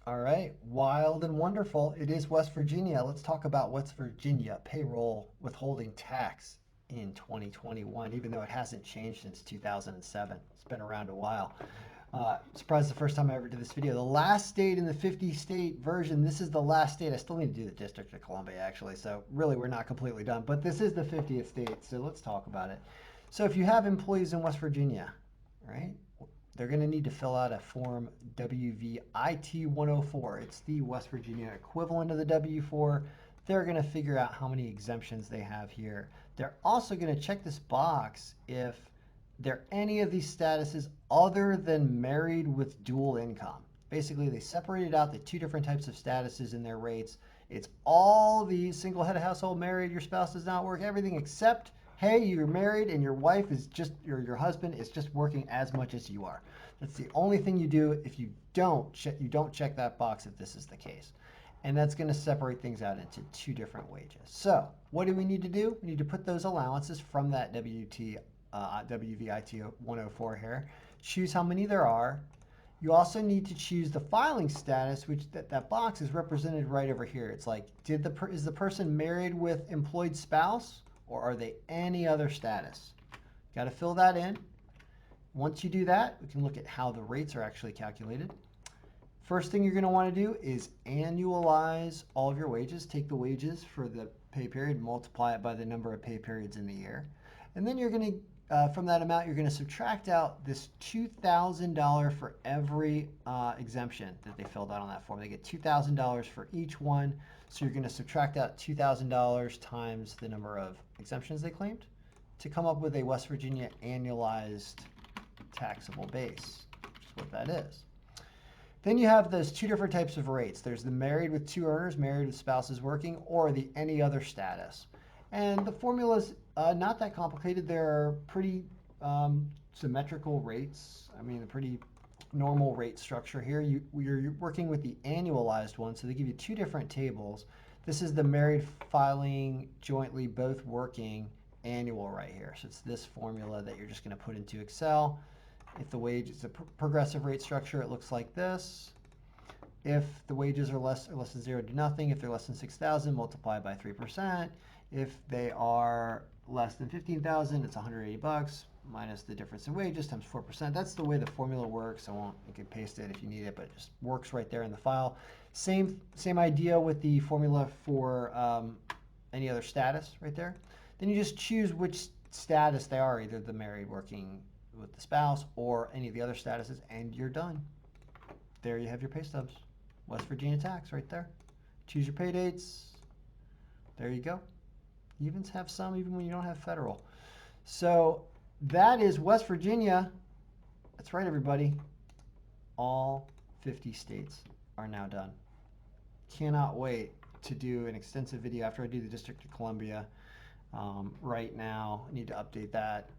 All right, wild and wonderful. It is West Virginia. Let's talk about West Virginia payroll withholding tax in 2021, even though it hasn't changed since 2007. It's been around a while. Surprised the first time I ever did this video. The last state in the 50 state version, this is the last state. I still need to do the District of Columbia actually, so really we're not completely done, but this is the 50th state, so let's talk about it. So if you have employees in West Virginia, right? They're going to need to fill out a form WVIT 104. It's the West Virginia equivalent of the W4. They're going to figure out how many exemptions they have here. They're also going to check this box if there are any of these statuses other than married with dual income. Basically, they separated out the two different types of statuses in their rates. It's all the single head of household, married, your spouse does not work, everything except hey, you're married and your wife is just, your husband is just working as much as you are. That's the only thing you do if you don't check that box if this is the case. And that's going to separate things out into two different wages. So what do we need to do? We need to put those allowances from that WVIT 104 here. Choose how many there are. You also need to choose the filing status, which that box is represented right over here. It's like, is the person married with employed spouse? Or are they any other status? Got to fill that in. Once you do that, we can look at how the rates are actually calculated. First thing you're going to want to do is annualize all of your wages. Take the wages for the pay period, multiply it by the number of pay periods in the year. And then you're going to, from that amount, you're going to subtract out this $2,000 for every exemption that they filled out on that form. They get $2,000 for each one. So you're going to subtract out $2,000 times the number of exemptions they claimed to come up with a West Virginia annualized taxable base, which is what that is. Then you have those two different types of rates. There's the married with two earners, married with spouses working, or the any other status. And the formula's not that complicated. They're pretty symmetrical rates. I mean, a pretty normal rate structure here. You're working with the annualized one, so they give you two different tables. This is the married filing jointly both working annual right here. So it's this formula that you're just going to put into Excel. If the wage is a progressive rate structure, it looks like this. If the wages are less than 0 to nothing, if they're less than 6,000, multiply by 3%. If they are less than 15,000, it's 180 bucks minus the difference in wages times 4%. That's the way the formula works. You can paste it if you need it, but it just works right there in the file. Same idea with the formula for any other status right there. Then you just choose which status they are, either the married working with the spouse or any of the other statuses, and you're done. There you have your pay stubs. West Virginia tax right there. Choose your pay dates. There you go. You even have some even when you don't have federal. So that is West Virginia. That's right, everybody. All 50 states are now done. Cannot wait to do an extensive video after I do the District of Columbia. Right now, I need to update that.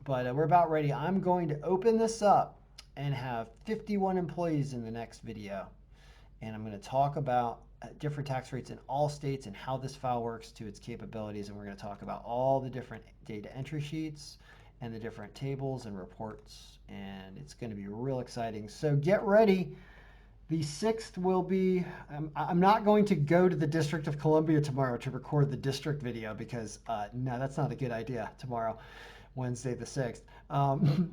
But we're about ready. I'm going to open this up and have 51 employees in the next video. And I'm going to talk about different tax rates in all states and how this file works to its capabilities. And we're going to talk about all the different data entry sheets and the different tables and reports. And it's going to be real exciting. So get ready. The 6th will be, I'm not going to go to the District of Columbia tomorrow to record the district video because no, that's not a good idea tomorrow, Wednesday the 6th.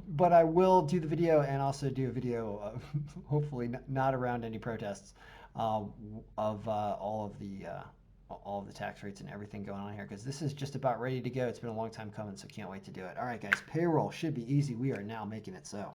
But I will do the video and also do a video, hopefully not around any protests, of all of the tax rates and everything going on here, because this is just about ready to go. It's been a long time coming, so can't wait to do it. All right, guys, payroll should be easy. We are now making it so.